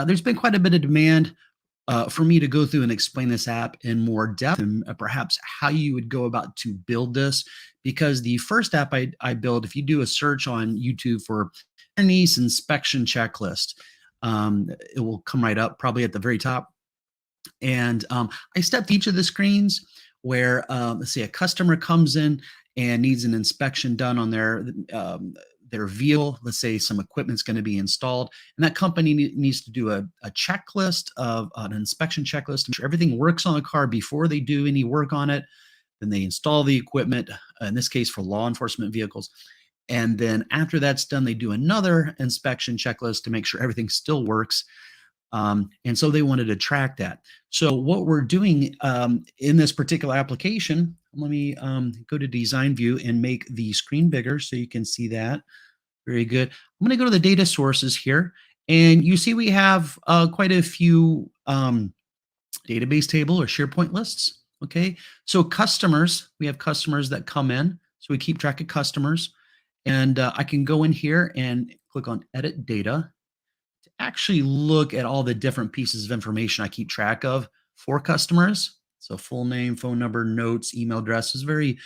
there's been quite a bit of demand for me to go through and explain this app in more depth and perhaps how you would go about to build this. Because the first app I built, if you do a search on YouTube for Neese Inspection Checklist, it will come right up probably at the very top. And I stepped each of the screens where, let's say, a customer comes in and needs an inspection done on their vehicle. Let's say some equipment's going to be installed, and that company needs to do a checklist of an inspection checklist to make sure everything works on the car before they do any work on it. Then they install the equipment, in this case for law enforcement vehicles. And then after that's done, they do another inspection checklist to make sure everything still works. And so they wanted to track that. So what we're doing in this particular application, let me go to design view and make the screen bigger so you can see that. Very good. I'm going to go to the data sources here, and you see we have quite a few database table or SharePoint lists. Okay, so customers, we have customers that come in, so we keep track of customers, and I can go in here and click on edit data to actually look at all the different pieces of information I keep track of for customers. So full name, phone number, notes, email address is very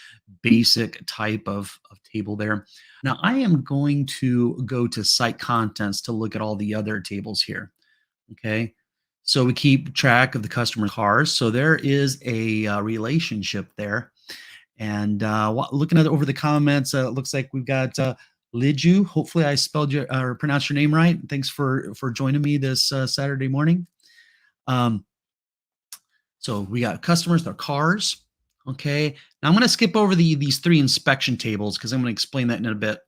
basic type of table there. Now I am going to go to site contents to look at all the other tables here. Okay, so we keep track of the customer cars. So there is a relationship there. And looking at over the comments, it looks like we've got Liju. Hopefully I spelled your or pronounced your name right. Thanks for joining me this Saturday morning. So we got customers, their cars. Okay. Now I'm going to skip over these three inspection tables because I'm going to explain that in a bit.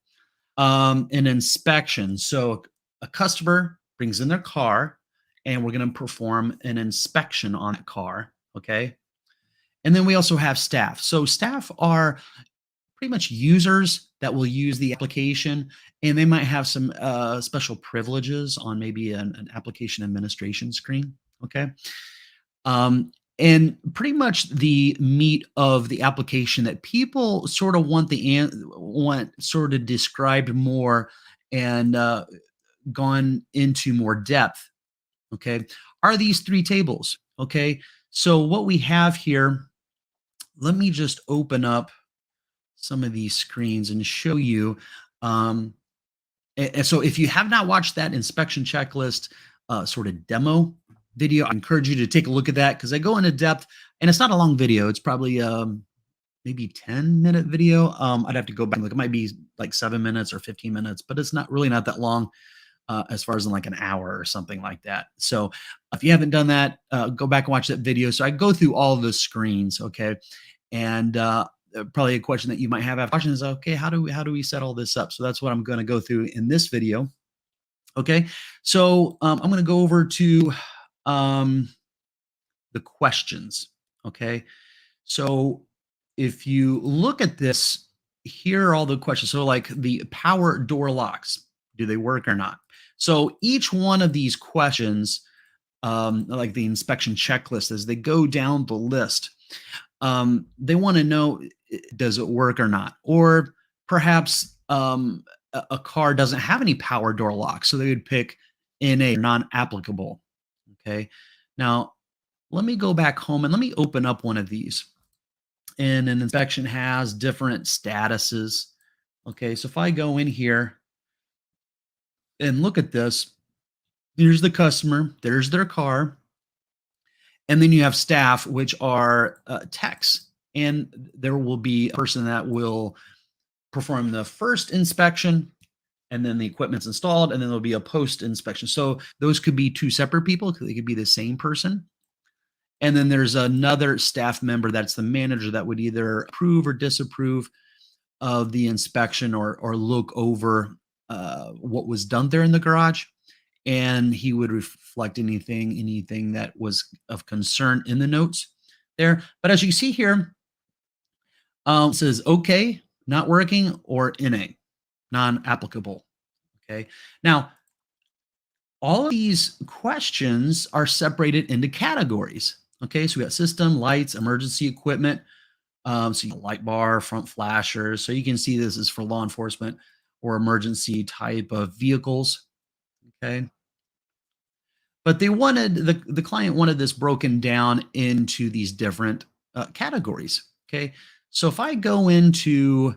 An inspection. So a customer brings in their car, and we're going to perform an inspection on that car. Okay. And then we also have staff. So staff are pretty much users that will use the application, and they might have some special privileges on maybe an application administration screen. Okay. And pretty much the meat of the application that people sort of want sort of described more and gone into more depth, okay, are these three tables. Okay, so what we have here, let me just open up some of these screens and show you. And so if you have not watched that inspection checklist sort of demo video, I encourage you to take a look at that because I go into depth, and it's not a long video. It's probably maybe 10-minute video. I'd have to go back and look. It might be like 7 minutes or 15 minutes, but it's not that long as far as in like an hour or something like that. So if you haven't done that, go back and watch that video. So I go through all the screens, okay? And probably a question that you might have after watching is, okay, how do we set all this up? So that's what I'm going to go through in this video. Okay, so I'm going to go over to the questions. Okay, so if you look at this, here are all the questions. So like the power door locks, do they work or not? So each one of these questions, like the inspection checklist, as they go down the list, they want to know, does it work or not? Or perhaps a car doesn't have any power door locks, so they would pick NA, non-applicable. Okay, now let me go back home and let me open up one of these. And an inspection has different statuses. Okay, so if I go in here and look at this, here's the customer, there's their car, and then you have staff, which are techs. And there will be a person that will perform the first inspection, and then the equipment's installed, and then there'll be a post inspection. So those could be two separate people. They could be the same person. And then there's another staff member that's the manager that would either approve or disapprove of the inspection or look over what was done there in the garage. And he would reflect anything that was of concern in the notes there. But as you see here, it says okay, not working, or NA, non-applicable. Okay. Now, all of these questions are separated into categories. Okay, so we got system, lights, emergency equipment. So you got light bar, front flashers. So you can see this is for law enforcement or emergency type of vehicles. Okay. but the client wanted this broken down into these different categories. Okay, so if I go into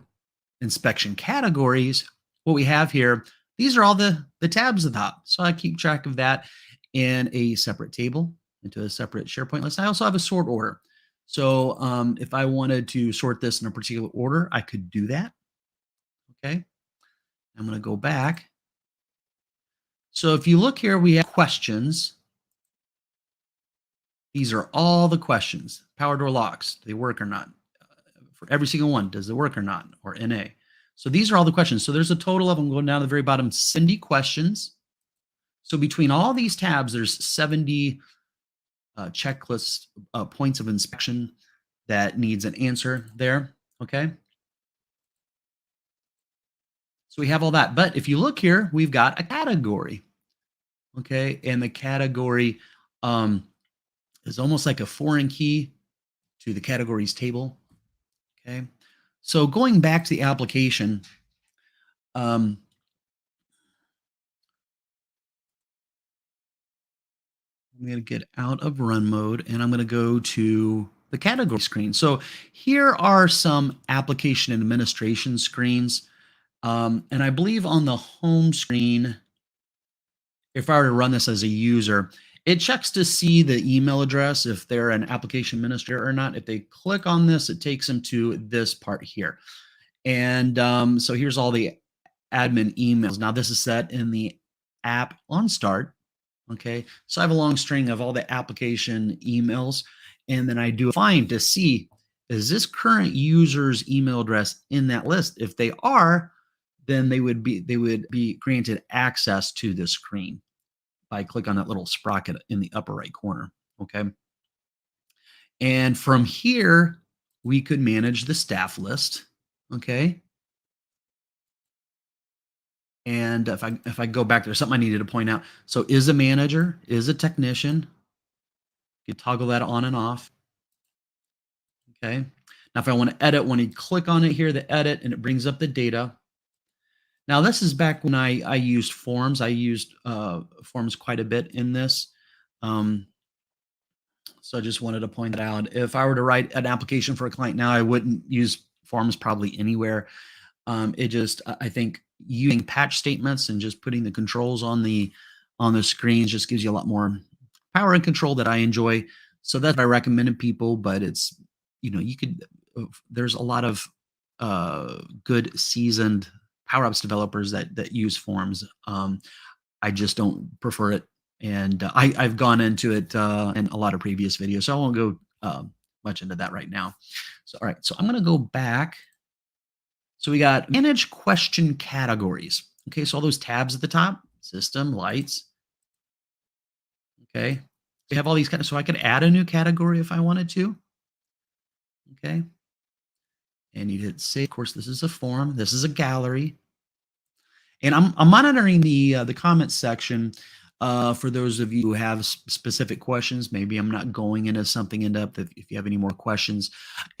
inspection categories, what we have here, these are all the tabs at the top. So I keep track of that in a separate table into a separate SharePoint list. I also have a sort order. So if I wanted to sort this in a particular order, I could do that. Okay, I'm going to go back. So if you look here, we have questions. These are all the questions. Power door locks, do they work or not? For every single one, does it work or not? Or NA. So these are all the questions. So there's a total of, I'm going down to the very bottom, 70 questions. So between all these tabs, there's 70 checklist points of inspection that needs an answer there. Okay. So we have all that. But if you look here, we've got a category. Okay. And the category is almost like a foreign key to the categories table. Okay. So going back to the application, I'm going to get out of run mode and I'm going to go to the category screen. So here are some application administration screens. And I believe on the home screen, if I were to run this as a user, it checks to see the email address if they're an application administrator or not. If they click on this, it takes them to this part here. And so here's all the admin emails. Now this is set in the app on start. Okay, so I have a long string of all the application emails, and then I do a find to see, is this current user's email address in that list? If they are, then they would be granted access to this screen by click on that little sprocket in the upper right corner. Okay, and from here we could manage the staff list. Okay, and if I go back, there's something I needed to point out. So is a manager, is a technician. You toggle that on and off. Okay. Now, if I want to edit, when you click on it here, the edit, and it brings up the data. Now, this is back when I used forms. I used forms quite a bit in this. So I just wanted to point that out. If I were to write an application for a client now, I wouldn't use forms probably anywhere. I think using patch statements and just putting the controls on the screens just gives you a lot more power and control that I enjoy. So that's what I recommend to people, but it's, there's a lot of good seasoned PowerApps developers that use forms. I just don't prefer it. And I've gone into it in a lot of previous videos, so I won't go much into that right now. So, all right, so I'm going to go back. So we got manage question categories. Okay, so all those tabs at the top, system, lights. Okay, we have all these kind of, so I could add a new category if I wanted to. Okay, and you hit save. Of course, this is a form. This is a gallery, and I'm monitoring the comments section for those of you who have specific questions. Maybe I'm not going into something in depth. If you have any more questions,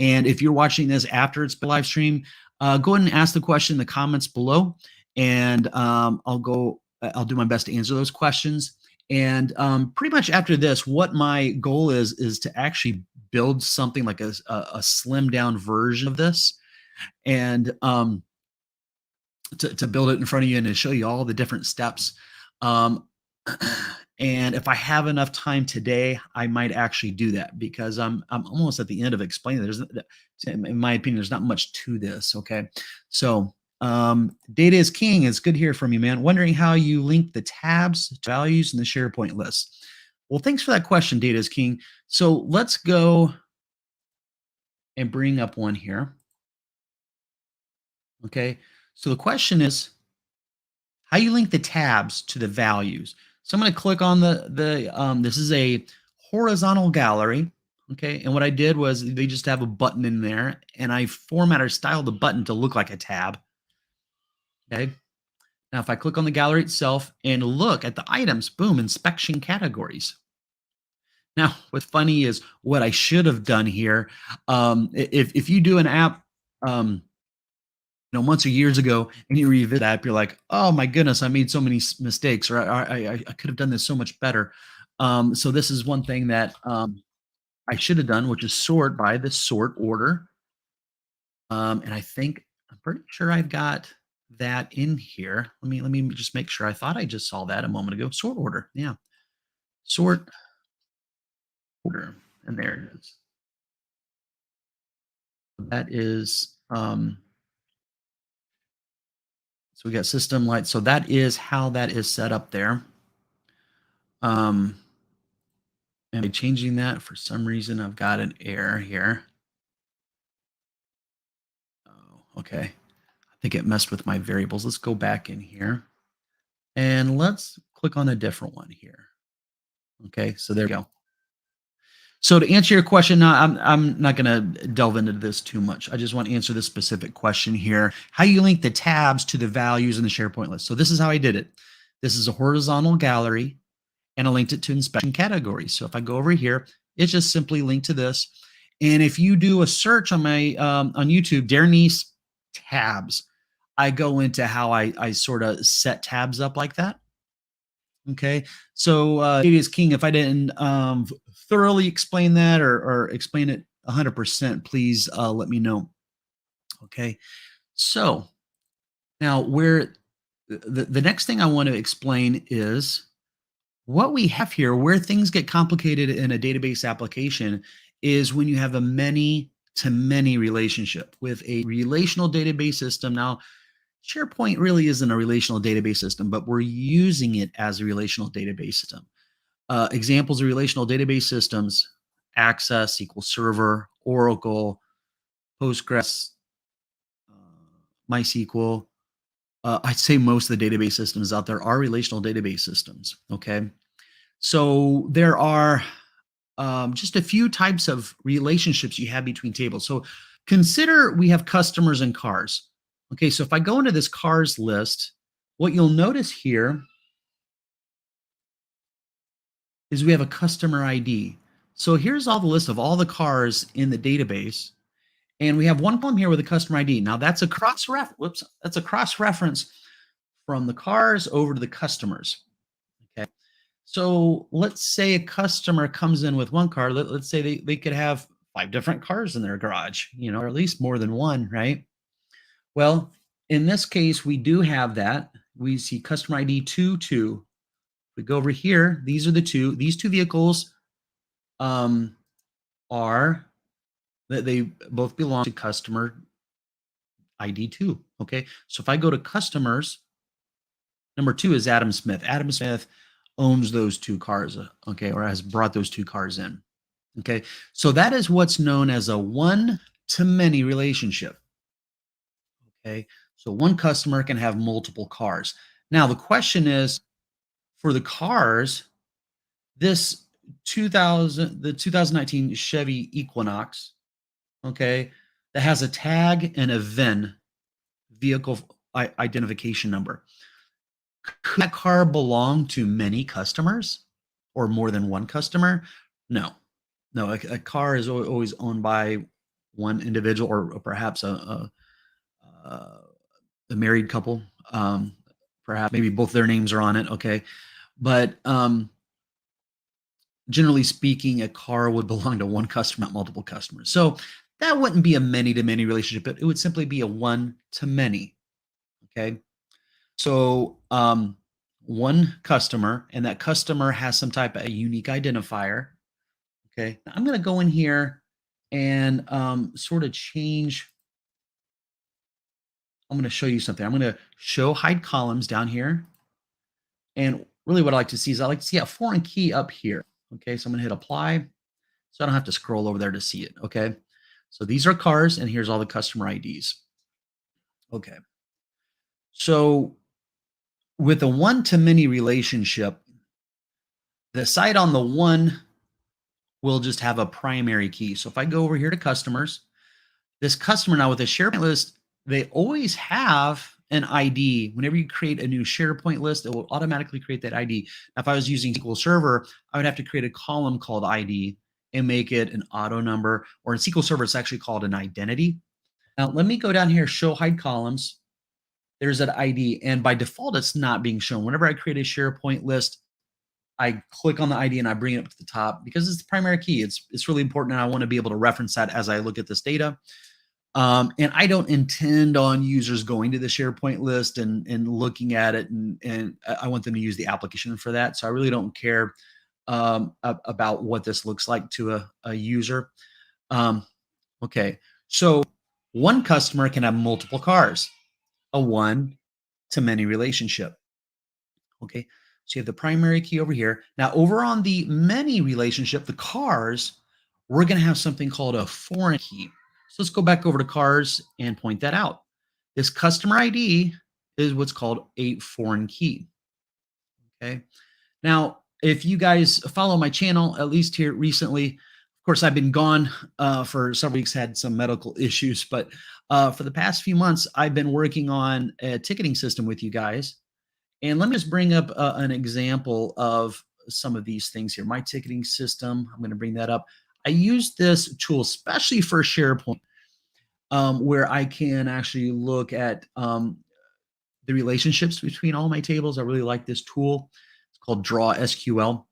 and if you're watching this after it's been live stream, go ahead and ask the question in the comments below, and I'll do my best to answer those questions. And pretty much after this, what my goal is to actually build something like a slimmed down version of this, and to build it in front of you and to show you all the different steps. And if I have enough time today, I might actually do that, because I'm almost at the end of explaining. In my opinion, there's not much to this. Okay, so data is king. It's good to hear from you, man. Wondering how you link the tabs to values in the SharePoint list. Well, thanks for that question, data is king. So let's go and bring up one here. Okay, so the question is how you link the tabs to the values. So I'm going to click on this is a horizontal gallery. Okay, and what I did was they just have a button in there, and I formatted or styled the button to look like a tab. Okay, now if I click on the gallery itself and look at the items, boom, inspection categories. Now, what's funny is what I should have done here. If you do an app, months or years ago, and you revisit that app, you're like, oh my goodness, I made so many mistakes, or I could have done this so much better. So this is one thing that I should have done, which is sort by the sort order. And I'm pretty sure I've got that in here. Let me just make sure. I thought I just saw that a moment ago. Sort order. Yeah. Sort order. And there it is. That is so we got system light. So that is how that is set up there. And by changing that, for some reason I've got an error here. Oh, okay. I think it messed with my variables. Let's go back in here and let's click on a different one here. Okay, so there we go. So to answer your question, now I'm not going to delve into this too much. I just want to answer this specific question here. How you link the tabs to the values in the SharePoint list. So this is how I did it. This is a horizontal gallery, and I linked it to inspection categories. So if I go over here, it's just simply linked to this. And if you do a search on my on YouTube, Darren Neese tabs, I go into how I sort of set tabs up like that. Okay, so data is king. If I didn't thoroughly explain that or explain it 100%, please let me know. Okay, so now where the next thing I want to explain is what we have here, where things get complicated in a database application is when you have a many to many relationship with a relational database system. Now, SharePoint really isn't a relational database system, but we're using it as a relational database system. Examples of relational database systems: Access, SQL Server, Oracle, Postgres, MySQL. I'd say most of the database systems out there are relational database systems. Okay. So there are just a few types of relationships you have between tables. So consider we have customers and cars. Okay, so if I go into this cars list, what you'll notice here is we have a customer ID. So here's all the list of all the cars in the database. And we have one column here with a customer ID. Now that's a that's a cross reference from the cars over to the customers. Okay. So let's say a customer comes in with one car. Let's say they could have 5 different cars in their garage, or at least more than one, right? Well, in this case, we do have that. We see customer ID 22. We go over here. These are these two vehicles are that they both belong to customer ID 2. Okay. So if I go to customers, number 2 is Adam Smith. Adam Smith owns those 2 cars, okay, or has brought those 2 cars in. Okay. So that is what's known as a one-to-many relationship. Okay. So one customer can have multiple cars. Now, the question is for the cars, this 2019 Chevy Equinox, okay, that has a tag and a VIN, vehicle identification number. Could that car belong to many customers or more than one customer? No, no. A car is always owned by one individual or perhaps a married couple. Perhaps maybe both their names are on it. Okay, but generally speaking, a car would belong to one customer, not multiple customers. So that wouldn't be a many to many relationship. It would simply be a one to many. Okay. So one customer, and that customer has some type of a unique identifier. Okay. Now I'm going to go in here and sort of change. I'm going to show you something. I'm going to show hide columns down here. And really what I like to see is I like to see a foreign key up here. Okay. So I'm going to hit apply. So I don't have to scroll over there to see it. Okay. So these are cars, and here's all the customer IDs. Okay. So with a one-to-many relationship, the site on the one will just have a primary key. So if I go over here to customers, this customer now with a SharePoint list, they always have an ID. Whenever you create a new SharePoint list, it will automatically create that ID. Now, if I was using SQL Server, I would have to create a column called ID and make it an auto number, or in SQL Server, it's actually called an identity. Now, let me go down here, show hide columns. There's that ID, and by default, it's not being shown. Whenever I create a SharePoint list, I click on the ID and I bring it up to the top because it's the primary key. It's really important, and I want to be able to reference that as I look at this data. And I don't intend on users going to the SharePoint list and looking at it, and I want them to use the application for that. So I really don't care about what this looks like to a user. Okay, so one customer can have multiple cars, a one-to-many relationship. Okay, so you have the primary key over here. Now, over on the many relationship, the cars, we're going to have something called a foreign key. So let's go back over to cars and point that out. This customer ID is what's called a foreign key. Okay. Now, if you guys follow my channel, at least here recently, of course, I've been gone for several weeks, had some medical issues, but for the past few months, I've been working on a ticketing system with you guys. And let me just bring up an example of some of these things here. My ticketing system, I'm going to bring that up. I use this tool, especially for SharePoint, where I can actually look at the relationships between all my tables. I really like this tool. It's called Draw SQL.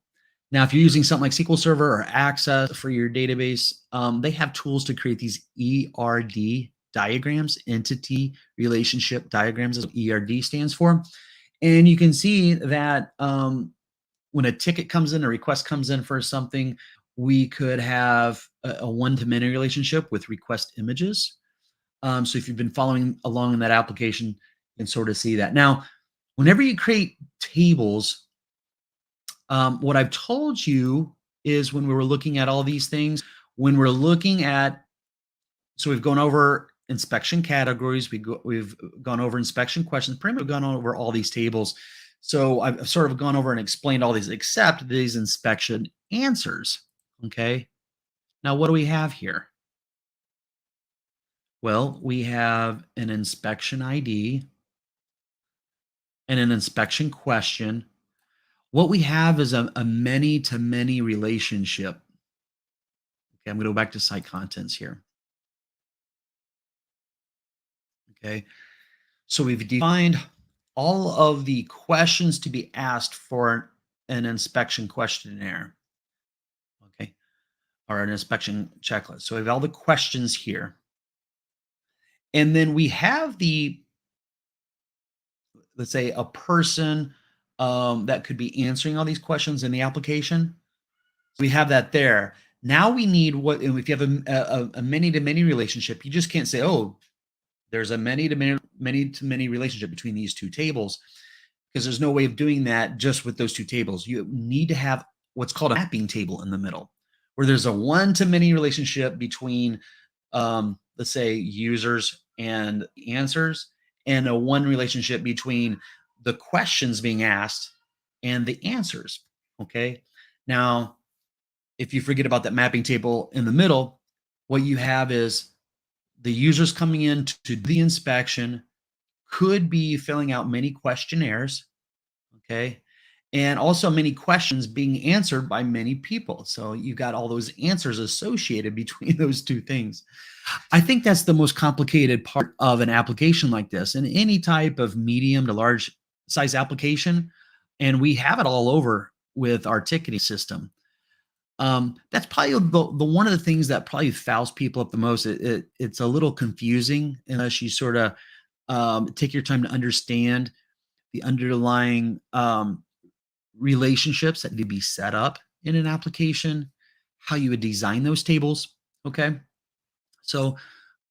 Now, if you're using something like SQL Server or Access for your database, they have tools to create these ERD diagrams, entity relationship diagrams is what ERD stands for. And you can see that when a ticket comes in, a request comes in for something, we could have a one-to-many relationship with request images. So if you've been following along in that application, you can sort of see that. Now, whenever you create tables, what I've told you is when we were looking at all these things, when we're looking at, so we've gone over inspection categories, we've gone over inspection questions, pretty much gone over all these tables. So I've sort of gone over and explained all these except these inspection answers. Okay. Now, what do we have here? Well, we have an inspection ID and an inspection question. What we have is a many-to-many relationship. Okay, I'm going to go back to site contents here. Okay, so we've defined all of the questions to be asked for an inspection questionnaire. Okay, or an inspection checklist. So we have all the questions here. And then we have the, let's say, a person that could be answering all these questions in the application. We have that there. Now we need what, and if you have a many-to-many relationship, you just can't say, oh, there's a many-to-many relationship between these two tables, because there's no way of doing that just with those two tables. You need to have what's called a mapping table in the middle, where there's a one-to-many relationship between, let's say, users and answers, and a one relationship between the questions being asked and the answers. Okay. Now, if you forget about that mapping table in the middle, what you have is the users coming in to do the inspection could be filling out many questionnaires, okay, and also many questions being answered by many people. So you've got all those answers associated between those two things. I think that's the most complicated part of an application like this, and any type of medium to large size application, and we have it all over with our ticketing system. That's probably the one of the things that probably fouls people up the most. It's a little confusing unless you sort of take your time to understand the underlying relationships that need to be set up in an application, how you would design those tables. Okay, so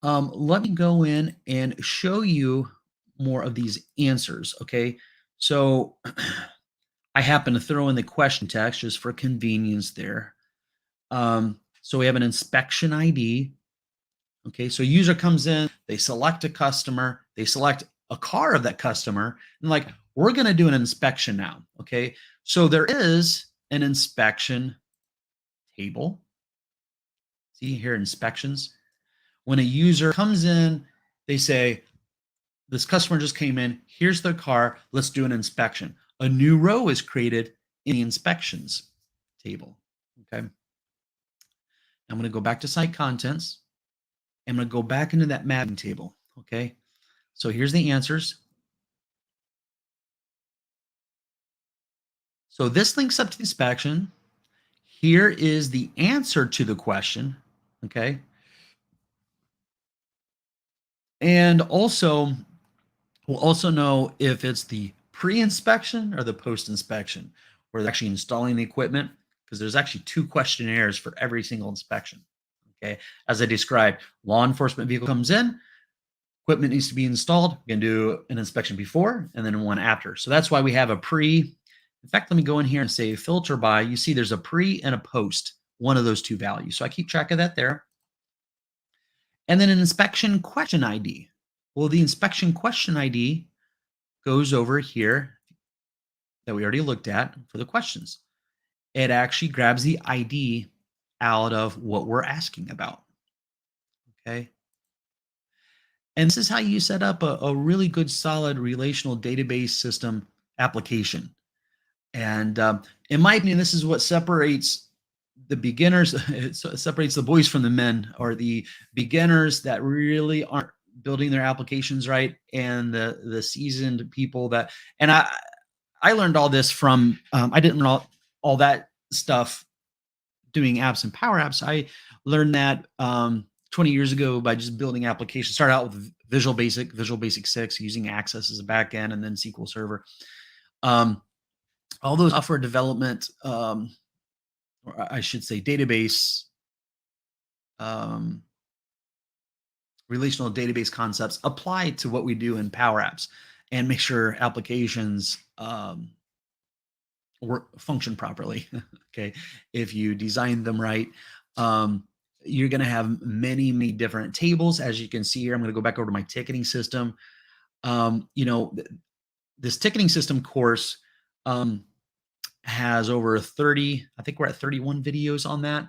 let me go in and show you more of these answers. Okay, so I happen to throw in the question text just for convenience there. So we have an inspection ID. Okay, so user comes in, they select a customer, they select a car of that customer, and like, we're going to do an inspection now. Okay, so there is an inspection table. See here, inspections. When a user comes in, they say, this customer just came in, here's their car, let's do an inspection. A new row is created in the inspections table. Okay. I'm going to go back to site contents. I'm going to go back into that mapping table. Okay. So here's the answers. So this links up to the inspection. Here is the answer to the question. Okay. And also, we'll also know if it's the pre-inspection or the post-inspection, where they're actually installing the equipment, because there's actually two questionnaires for every single inspection. Okay. As I described, law enforcement vehicle comes in, equipment needs to be installed. We're going to do an inspection before and then one after. So that's why we have a pre. In fact, let me go in here and say filter by. You see there's a pre and a post, one of those two values. So I keep track of that there. And then an inspection question ID. Well, the inspection question ID goes over here that we already looked at for the questions. It actually grabs the ID out of what we're asking about. Okay. And this is how you set up a really good, solid relational database system application. And in my opinion, this is what separates the beginners, it separates the boys from the men, or the beginners that really aren't building their applications right, and the seasoned people that. And I learned all this from I didn't learn all that stuff doing apps and Power Apps. I learned that 20 years ago by just building applications. Started out with Visual Basic 6, using Access as a backend, and then SQL Server. All those software development, or I should say database, um, relational database concepts apply to what we do in Power Apps, and make sure applications work, function properly. Okay. If you design them right, um, you're going to have many different tables. As you can see here, I'm going to go back over to my ticketing system. This ticketing system course has over 30, I think we're at 31 videos on that.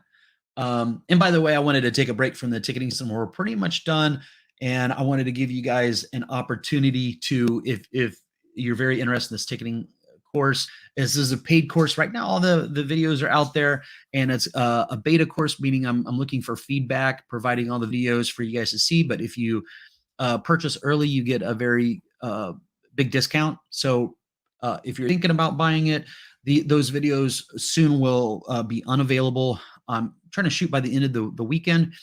And by the way, I wanted to take a break from the ticketing system. We're pretty much done. And I wanted to give you guys an opportunity to, if you're very interested in this ticketing course, this is a paid course right now. All the videos are out there, and it's a beta course, meaning I'm looking for feedback, providing all the videos for you guys to see. But if you purchase early, you get a very big discount. So if you're thinking about buying it, those videos soon will be unavailable. I'm trying to shoot by the end of the weekend,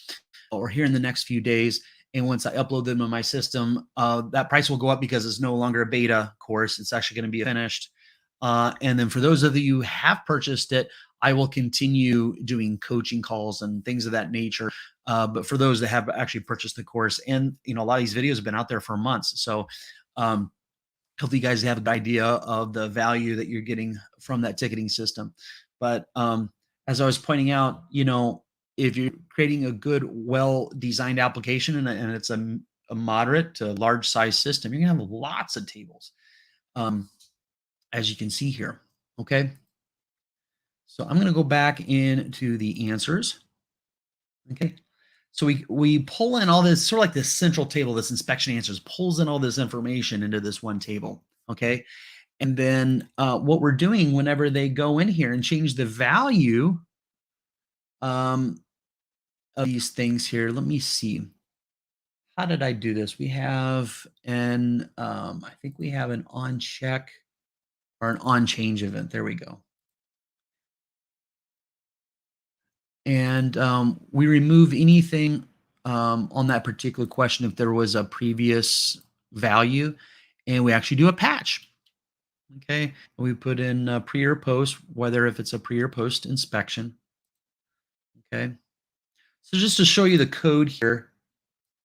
or here in the next few days. And once I upload them to my system, that price will go up, because it's no longer a beta course. It's actually going to be finished. And then for those of you who have purchased it, I will continue doing coaching calls and things of that nature. But for those that have actually purchased the course, and a lot of these videos have been out there for months. So hopefully you guys have an idea of the value that you're getting from that ticketing system. But as I was pointing out, if you're creating a good, well-designed application, and it's a moderate to large size system, you're gonna have lots of tables, as you can see here. Okay. So I'm gonna go back into the answers. Okay. So we pull in all this, sort of like this central table, this inspection answers pulls in all this information into this one table. Okay. And then what we're doing whenever they go in here and change the value of these things here, let me see. How did I do this? We have I think we have an on check or an on change event. There we go. And we remove anything on that particular question if there was a previous value, and we actually do a patch. Okay, we put in pre or post, whether if it's a pre or post inspection. Okay, so just to show you the code here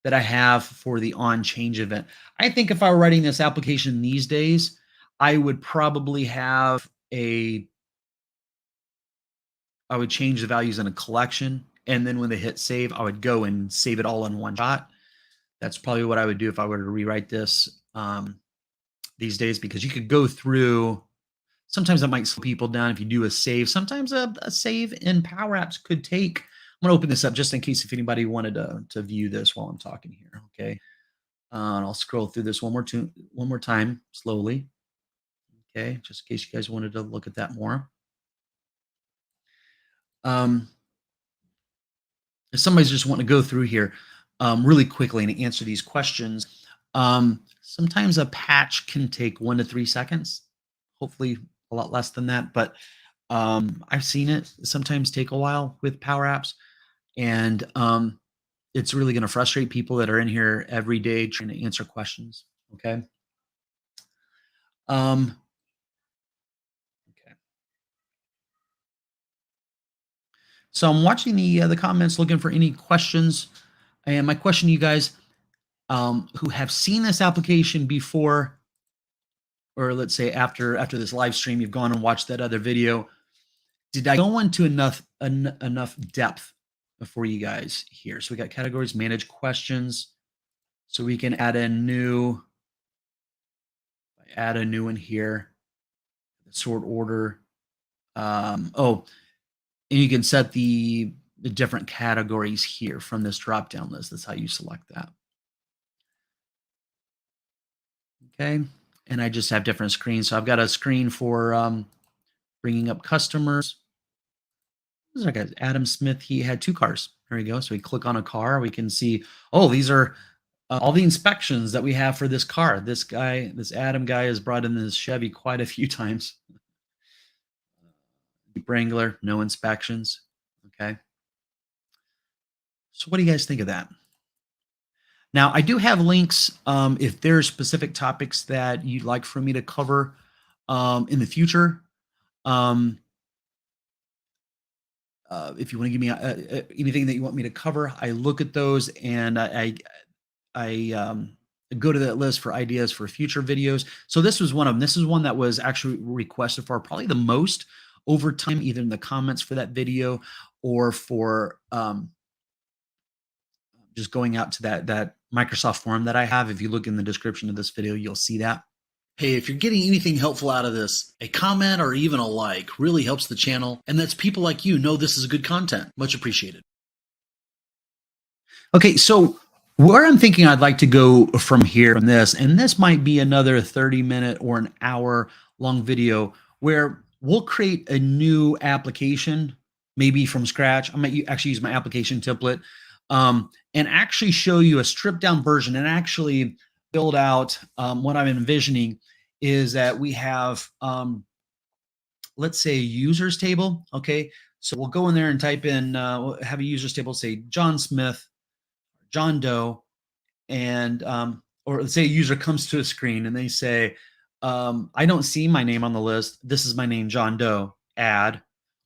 that I have for the on change event, I think if I were writing this application these days, I would probably have I would change the values in a collection, and then when they hit save, I would go and save it all in one shot. That's probably what I would do if I were to rewrite this these days, because you could go through. Sometimes that might slow people down if you do a save. Sometimes a save in Power Apps could take. I'm going to open this up just in case if anybody wanted to view this while I'm talking here. Okay, and I'll scroll through this one more time slowly. Okay, just in case you guys wanted to look at that more. If somebody's just wanting to go through here really quickly and answer these questions, sometimes a patch can take 1 to 3 seconds. Hopefully a lot less than that, but I've seen it sometimes take a while with Power Apps, and it's really going to frustrate people that are in here every day trying to answer questions. Okay. Um, okay. So I'm watching the comments, looking for any questions. And my question to you guys who have seen this application before, or let's say after this live stream, you've gone and watched that other video. Did I go into enough depth for you guys here? So we got categories, manage questions. So we can add a new one here, sort order. Oh, and you can set the different categories here from this drop down list. That's how you select that. Okay. And I just have different screens. So I've got a screen for bringing up customers. There's like Adam Smith. He had 2 cars. There we go. So we click on a car. We can see, oh, these are all the inspections that we have for this car. This Adam guy has brought in this Chevy quite a few times. Wrangler, no inspections. Okay. So what do you guys think of that? Now, I do have links if there are specific topics that you'd like for me to cover in the future. Um, if you want to give me anything that you want me to cover, I look at those and I go to that list for ideas for future videos. So this was one of them. This is one that was actually requested for probably the most over time, either in the comments for that video or for just going out to that Microsoft forum that I have. If you look in the description of this video, you'll see that. Hey, if you're getting anything helpful out of this, a comment or even a like really helps the channel and lets people like you know this is good content. Much appreciated. Okay, so where I'm thinking I'd like to go from here, from this, and this might be another 30-minute or an hour long video where we'll create a new application, maybe from scratch. I might actually use my application template and actually show you a stripped down version and actually build out what I'm envisioning is that we have, let's say, a users table. Okay, so we'll go in there and type in, we'll have a users table, say John Smith, John Doe, and or let's say a user comes to a screen and they say, I don't see my name on the list. This is my name, John Doe, add,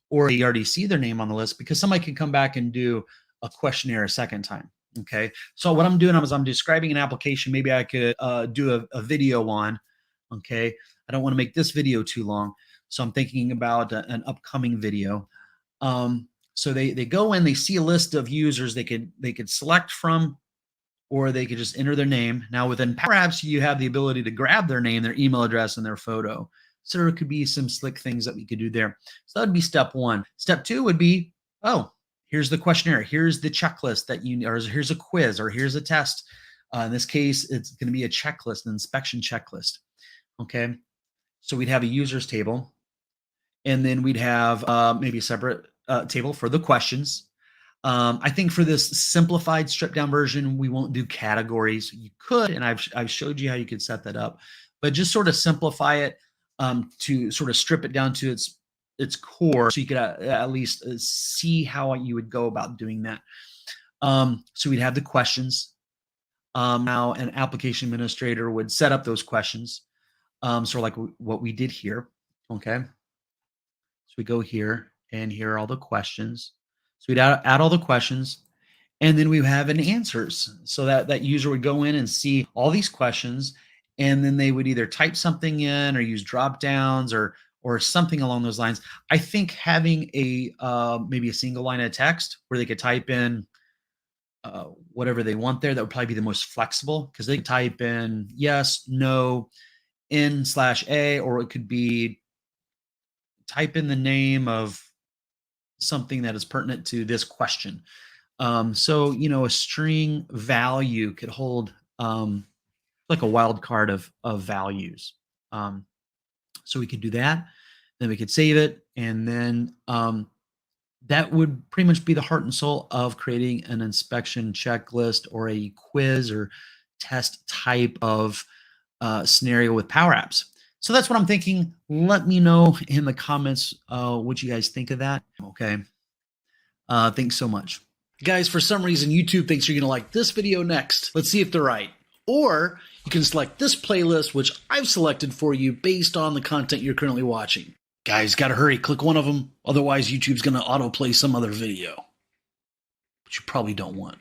or they already see their name on the list because somebody can come back and do a questionnaire a second time. Okay. So what I'm doing is I'm describing an application. Maybe I could do a video on, okay. I don't want to make this video too long. So I'm thinking about an upcoming video. So they go in, they see a list of users they could select from, or they could just enter their name. Now within PowerApps, you have the ability to grab their name, their email address, and their photo. So there could be some slick things that we could do there. So that would be step 1. Step 2 would be, oh, here's the questionnaire. Here's the checklist that or here's a quiz, or here's a test. In this case, it's going to be a checklist, an inspection checklist. Okay. So we'd have a users table, and then we'd have maybe a separate table for the questions. I think for this simplified stripped down version, we won't do categories. You could, and I've showed you how you could set that up, but just sort of simplify it to sort of strip it down to its core, so you could at least see how you would go about doing that. So we'd have the questions. Now an application administrator would set up those questions, sort of like what we did here. Okay. So we go here, and here are all the questions. So we'd add all the questions, and then we have an answers. So that user would go in and see all these questions, and then they would either type something in or use drop downs or something along those lines. I think having a maybe a single line of text where they could type in whatever they want there, that would probably be the most flexible, because they could type in yes, no, n/a, or it could be type in the name of something that is pertinent to this question. So, a string value could hold like a wildcard of values. So we could do that. Then we could save it. And then that would pretty much be the heart and soul of creating an inspection checklist or a quiz or test type of scenario with Power Apps. So that's what I'm thinking. Let me know in the comments what you guys think of that. Okay. Thanks so much. Guys, for some reason, YouTube thinks you're going to like this video next. Let's see if they're right. Or you can select this playlist, which I've selected for you based on the content you're currently watching. Guys, got to hurry. Click one of them. Otherwise, YouTube's going to autoplay some other video, which you probably don't want.